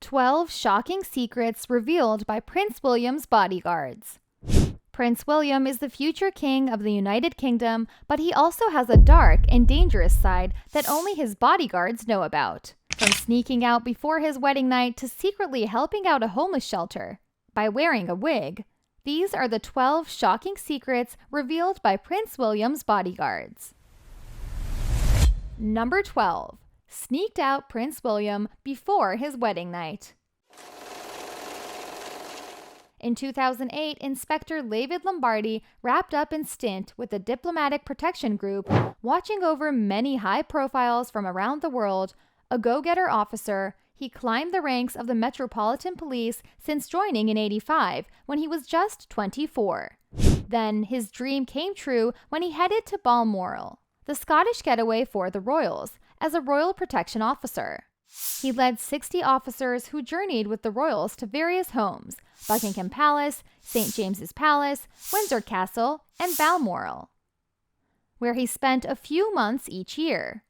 12 shocking secrets revealed by Prince William's bodyguards. Prince William is the future king of the United Kingdom, but he also has a dark and dangerous side that only his bodyguards know about. From sneaking out before his wedding night to secretly helping out a homeless shelter by wearing a wig, these are the 12 shocking secrets revealed by Prince William's bodyguards. Number 12. Sneaked out Prince William before his wedding night. In 2008, Inspector David Lombardi wrapped up in stint with the Diplomatic Protection Group, watching over many high profiles from around the world. A go-getter officer, he climbed the ranks of the Metropolitan Police since joining in '85 when he was just 24. Then his dream came true when he headed to Balmoral, the Scottish getaway for the Royals, as a Royal Protection Officer. He led 60 officers who journeyed with the Royals to various homes: Buckingham Palace, St. James's Palace, Windsor Castle, and Balmoral, where he spent a few months each year.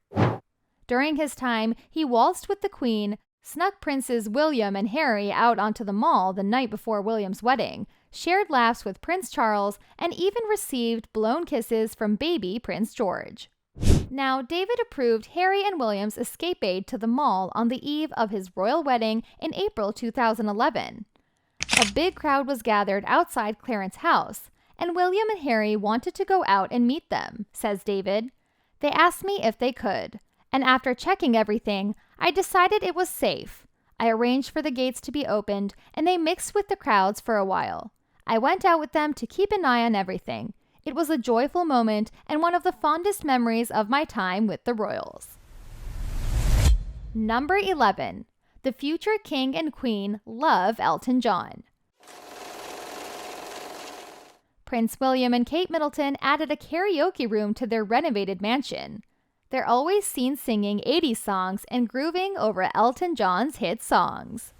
During his time, he waltzed with the Queen, snuck Princes William and Harry out onto the Mall the night before William's wedding, shared laughs with Prince Charles, and even received blown kisses from baby Prince George. Now, David approved Harry and William's escapade to the Mall on the eve of his royal wedding in April 2011. A big crowd was gathered outside Clarence's house, and William and Harry wanted to go out and meet them, says David. They asked me if they could, and after checking everything, I decided it was safe. I arranged for the gates to be opened, and they mixed with the crowds for a while. I went out with them to keep an eye on everything. It was a joyful moment and one of the fondest memories of my time with the Royals. Number 11. The future king and queen love Elton John. Prince William and Kate Middleton added a karaoke room to their renovated mansion. They're always seen singing 80s songs and grooving over Elton John's hit songs.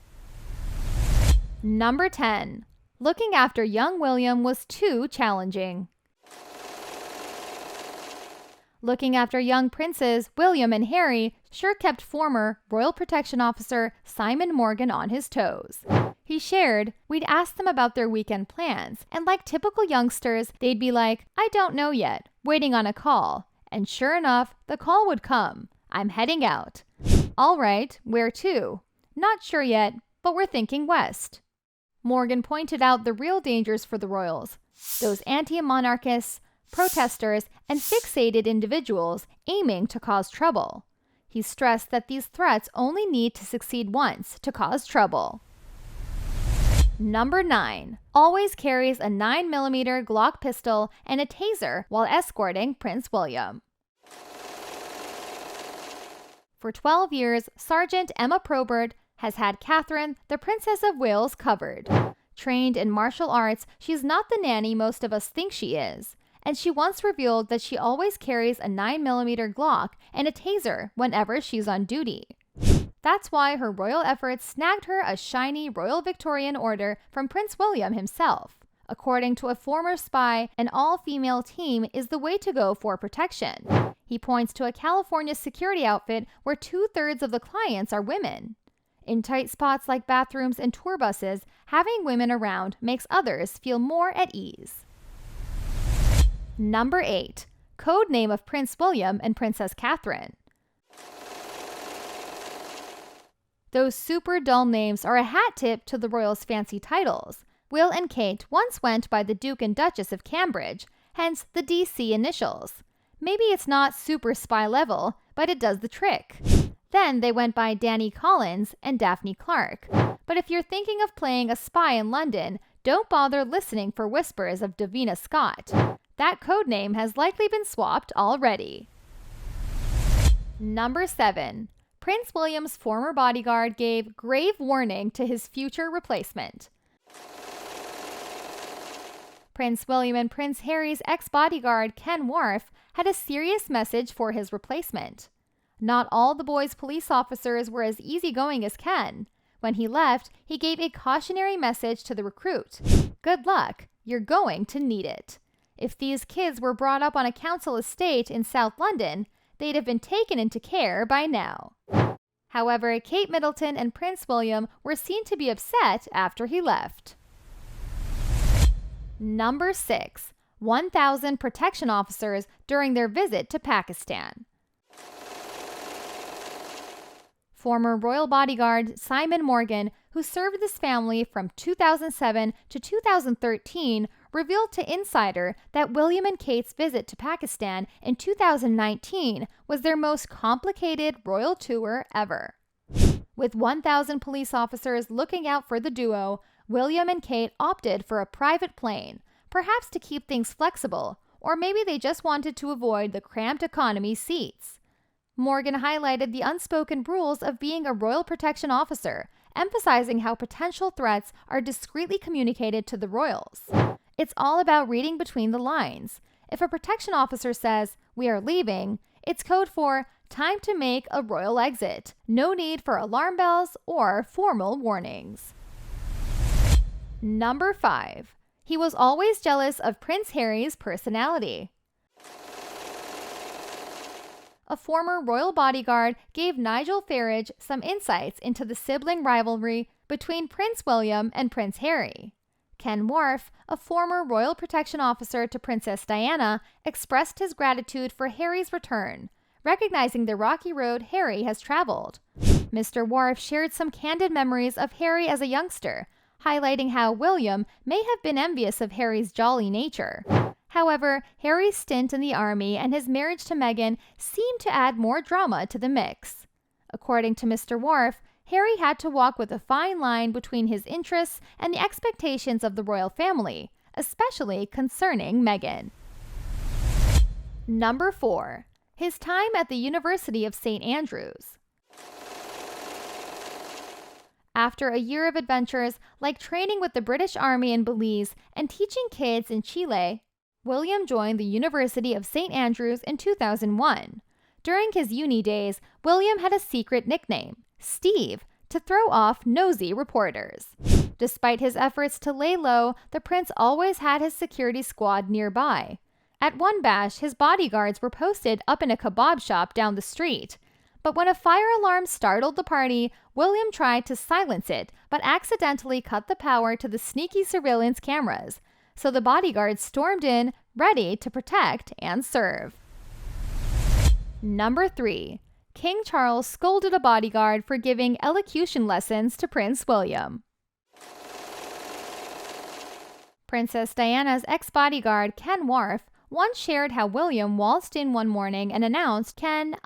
Number 10. Looking after young William was too challenging. Looking after young princes William and Harry sure kept former Royal Protection Officer Simon Morgan on his toes. He shared, "We'd ask them about their weekend plans, and like typical youngsters, they'd be like, 'I don't know yet,' waiting on a call. And sure enough, the call would come. 'I'm heading out.' 'All right, where to?' 'Not sure yet, but we're thinking west.'" Morgan pointed out the real dangers for the royals, those anti-monarchists, protesters, and fixated individuals aiming to cause trouble. He stressed that these threats only need to succeed once to cause trouble. Number 9. Always carries a 9mm Glock pistol and a taser while escorting Prince William. For 12 years, Sergeant Emma Probert has had Catherine, the Princess of Wales, covered. Trained in martial arts, she's not the nanny most of us think she is, and she once revealed that she always carries a 9mm Glock and a taser whenever she's on duty. That's why her royal efforts snagged her a shiny Royal Victorian Order from Prince William himself. According to a former spy, an all-female team is the way to go for protection. He points to a California security outfit where 2/3 of the clients are women. In tight spots like bathrooms and tour buses, having women around makes others feel more at ease. Number 8. Code name of Prince William and Princess Catherine. Those super dull names are a hat tip to the royals' fancy titles. Will and Kate once went by the Duke and Duchess of Cambridge, hence the DC initials. Maybe it's not super spy level, but it does the trick. Then they went by Danny Collins and Daphne Clark. But if you're thinking of playing a spy in London, don't bother listening for whispers of Davina Scott. That code name has likely been swapped already. Number 7. Prince William's former bodyguard gave grave warning to his future replacement. Prince William and Prince Harry's ex-bodyguard Ken Wharf had a serious message for his replacement. Not all the boys' police officers were as easygoing as Ken. When he left, he gave a cautionary message to the recruit. "Good luck, you're going to need it." If these kids were brought up on a council estate in South London, they'd have been taken into care by now. However, Kate Middleton and Prince William were seen to be upset after he left. Number 6. 1,000 protection officers during their visit to Pakistan. Former royal bodyguard Simon Morgan, who served this family from 2007 to 2013, revealed to Insider that William and Kate's visit to Pakistan in 2019 was their most complicated royal tour ever. With 1,000 police officers looking out for the duo, William and Kate opted for a private plane, perhaps to keep things flexible, or maybe they just wanted to avoid the cramped economy seats. Morgan highlighted the unspoken rules of being a royal protection officer, emphasizing how potential threats are discreetly communicated to the royals. It's all about reading between the lines. If a protection officer says, "We are leaving," it's code for time to make a royal exit. No need for alarm bells or formal warnings. Number 5. He was always jealous of Prince Harry's personality. A former royal bodyguard gave Nigel Farage some insights into the sibling rivalry between Prince William and Prince Harry. Ken Wharf, a former royal protection officer to Princess Diana, expressed his gratitude for Harry's return, recognizing the rocky road Harry has traveled. Mr. Wharf shared some candid memories of Harry as a youngster, highlighting how William may have been envious of Harry's jolly nature. However, Harry's stint in the army and his marriage to Meghan seemed to add more drama to the mix. According to Mr. Wharf, Harry had to walk with a fine line between his interests and the expectations of the royal family, especially concerning Meghan. Number 4. His time at the University of St. Andrews. After a year of adventures like training with the British Army in Belize and teaching kids in Chile, William joined the University of St. Andrews in 2001. During his uni days, William had a secret nickname, Steve, to throw off nosy reporters. Despite his efforts to lay low, the prince always had his security squad nearby. At one bash, his bodyguards were posted up in a kebab shop down the street. But when a fire alarm startled the party, William tried to silence it, but accidentally cut the power to the sneaky surveillance cameras. So the bodyguards stormed in, ready to protect and serve. Number 3. King Charles scolded a bodyguard for giving elocution lessons to Prince William. Princess Diana's ex-bodyguard, Ken Wharf, once shared how William waltzed in one morning and announced, "Ken,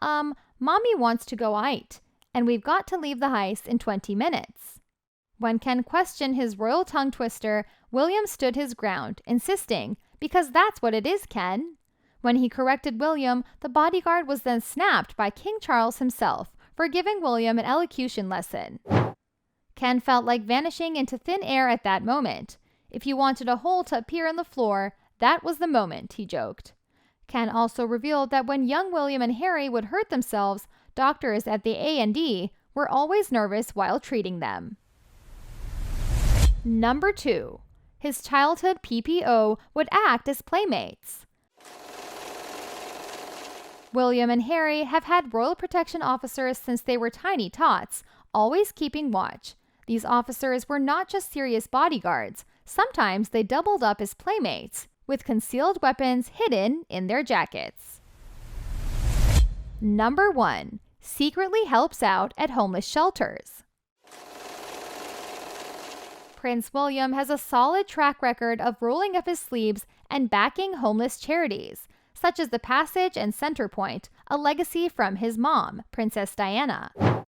Mommy wants to go out, and we've got to leave the heist in 20 minutes. When Ken questioned his royal tongue twister, William stood his ground, insisting, "Because that's what it is, Ken." When he corrected William, the bodyguard was then snapped by King Charles himself for giving William an elocution lesson. Ken felt like vanishing into thin air at that moment. If you wanted a hole to appear in the floor, that was the moment, he joked. Ken also revealed that when young William and Harry would hurt themselves, doctors at the A&E were always nervous while treating them. Number 2. His childhood PPO would act as playmates. William and Harry have had royal protection officers since they were tiny tots, always keeping watch. These officers were not just serious bodyguards. Sometimes they doubled up as playmates, with concealed weapons hidden in their jackets. Number 1. Secretly helps out at homeless shelters. Prince William has a solid track record of rolling up his sleeves and backing homeless charities, such as the Passage and Centrepoint, a legacy from his mom, Princess Diana.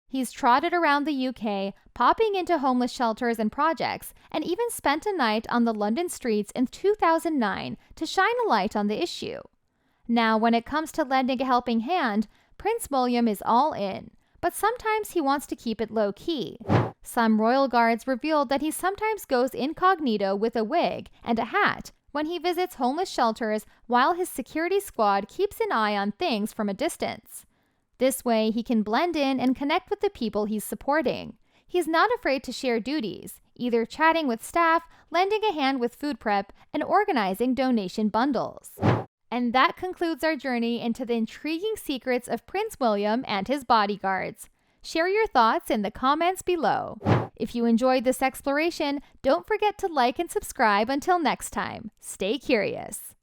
He's trotted around the UK, popping into homeless shelters and projects, and even spent a night on the London streets in 2009 to shine a light on the issue. Now, when it comes to lending a helping hand, Prince William is all in, but sometimes he wants to keep it low-key. Some royal guards revealed that he sometimes goes incognito with a wig and a hat when he visits homeless shelters while his security squad keeps an eye on things from a distance. This way, he can blend in and connect with the people he's supporting. He's not afraid to share duties, either chatting with staff, lending a hand with food prep, and organizing donation bundles. And that concludes our journey into the intriguing secrets of Prince William and his bodyguards. Share your thoughts in the comments below. If you enjoyed this exploration, don't forget to like and subscribe. Until next time, stay curious.